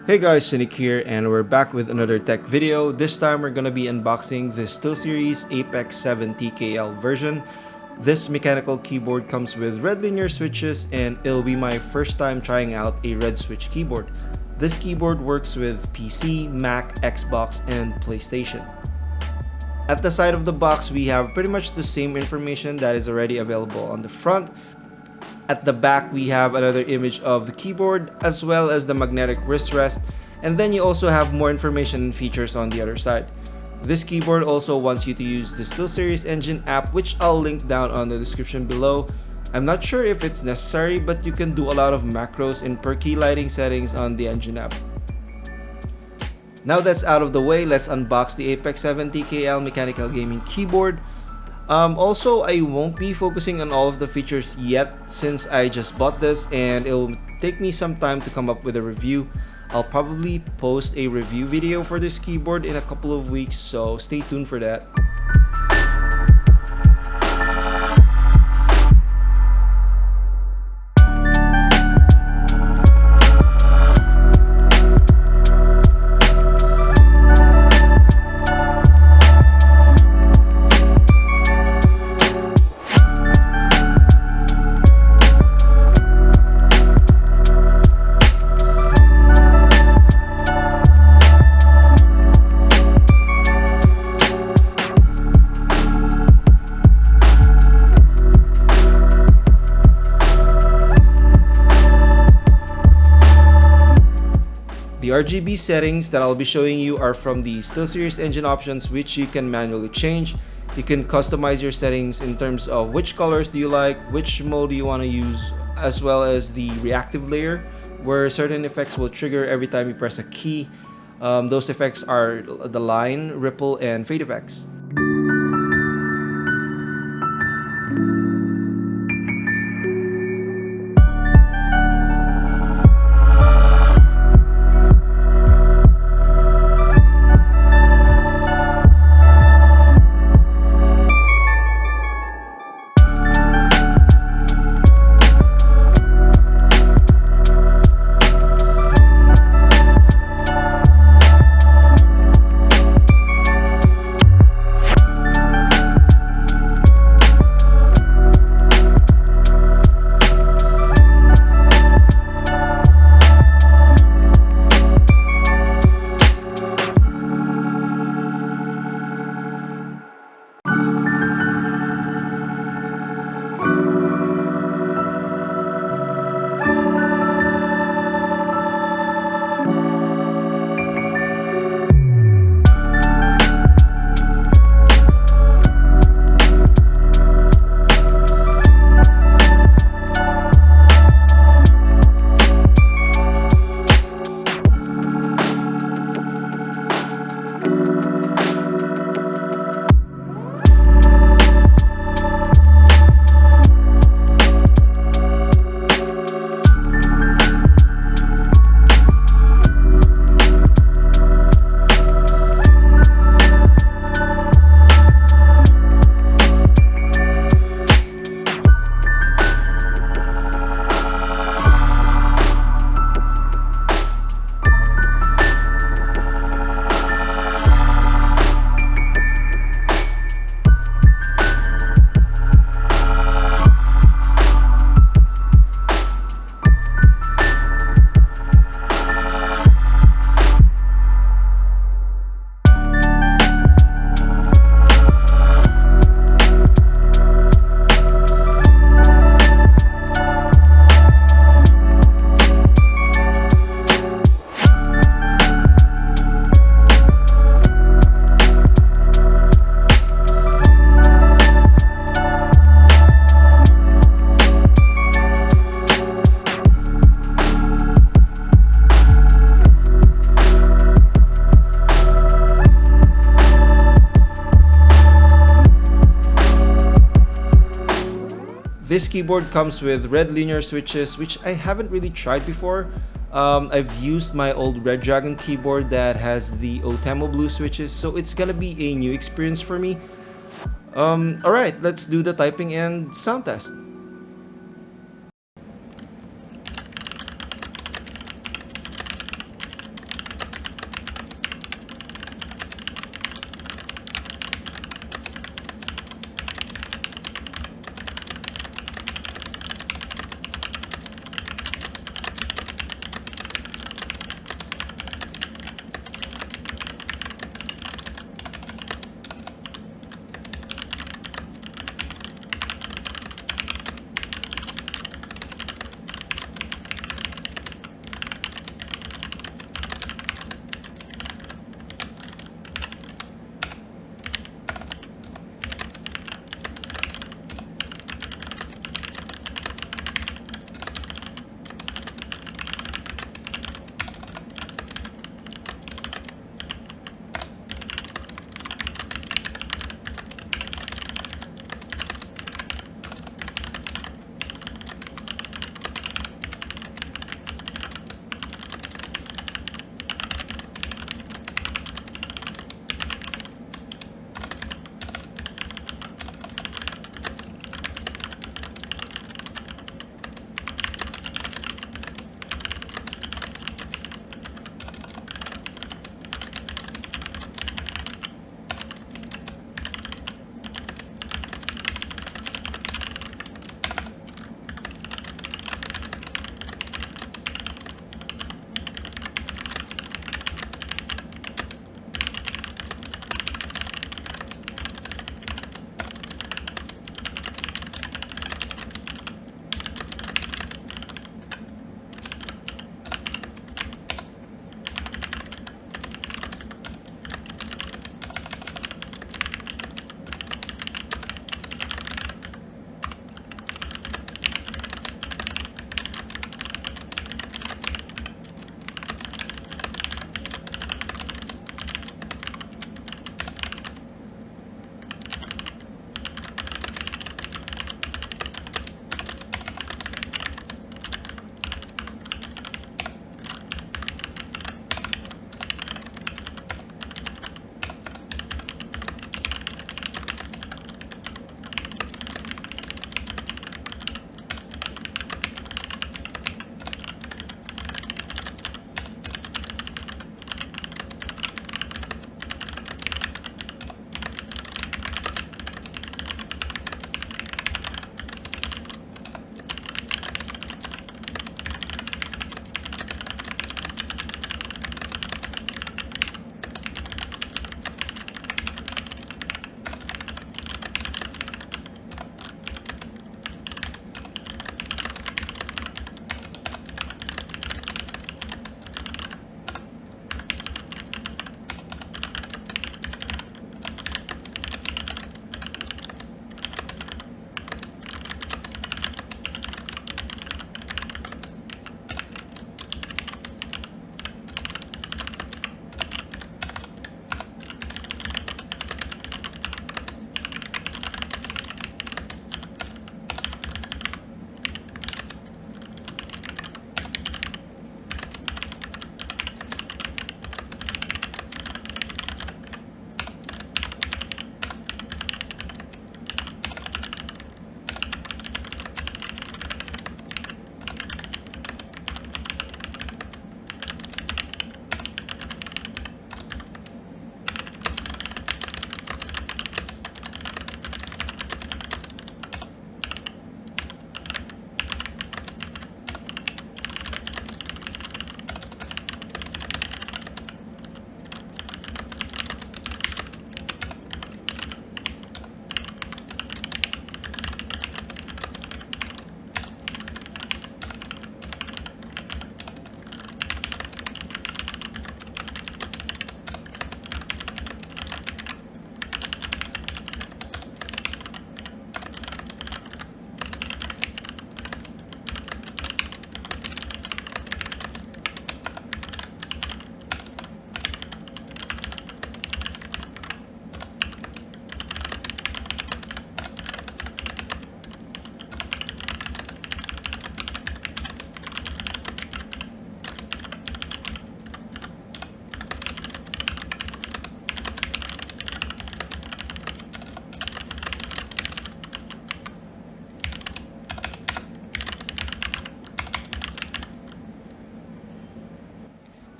Hey guys, Cynic here, and we're back with another tech video. This time we're gonna be unboxing the SteelSeries Apex 7 TKL version. This mechanical keyboard comes with red linear switches, and it'll be my first time trying out a red switch keyboard. This keyboard works with PC, Mac, Xbox, and PlayStation. At the side of the box, we have pretty much the same information that is already available on the front. At the back, we have another image of the keyboard as well as the magnetic wrist rest, and then you also have more information and features on the other side. This keyboard also wants you to use the SteelSeries Engine app, which I'll link down on the description below. I'm not sure if it's necessary, but you can do a lot of macros and per key lighting settings on the Engine app. Now that's out of the way, let's unbox the Apex 7 TKL Mechanical Gaming Keyboard. Also, I won't be focusing on all of the features yet since I just bought this and it'll take me some time to come up with a review. I'll probably post a review video for this keyboard in a couple of weeks, so stay tuned for that. The RGB settings that I'll be showing you are from the SteelSeries Engine options, which you can manually change. You can customize your settings in terms of which colors do you like, which mode do you want to use, as well as the reactive layer, where certain effects will trigger every time you press a key. Those effects are the line, ripple, and fade effects. This keyboard comes with red linear switches, which I haven't really tried before. I've used my old Red Dragon keyboard that has the Otemo blue switches, so it's gonna be a new experience for me. Alright, let's do the typing and sound test.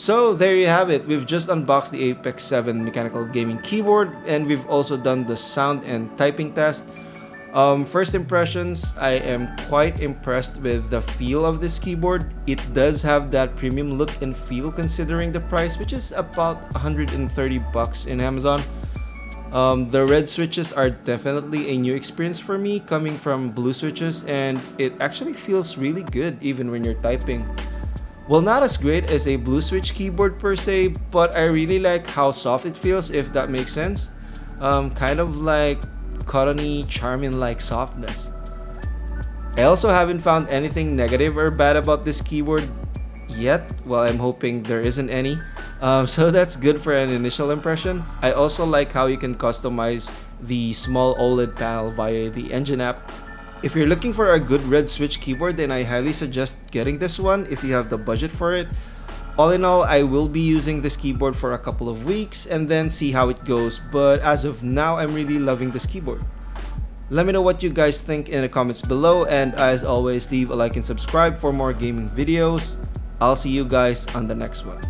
So there you have it. We've just unboxed the Apex 7 Mechanical Gaming Keyboard, and we've also done the sound and typing test. First impressions, I am quite impressed with the feel of this keyboard. It does have that premium look and feel considering the price, which is about 130 bucks in Amazon. The red switches are definitely a new experience for me coming from blue switches, and it actually feels really good even when you're typing. Well, not as great as a blue switch keyboard per se, but I really like how soft it feels, if that makes sense. Kind of like cottony, charming-like softness. I also haven't found anything negative or bad about this keyboard yet. Well, I'm hoping there isn't any. So that's good for an initial impression. I also like how you can customize the small OLED panel via the Engine app. If you're looking for a good red switch keyboard, then I highly suggest getting this one if you have the budget for it. All in all, I will be using this keyboard for a couple of weeks and then see how it goes, but as of now, I'm really loving this keyboard. Let me know what you guys think in the comments below, and as always, leave a like and subscribe for more gaming videos. I'll see you guys on the next one.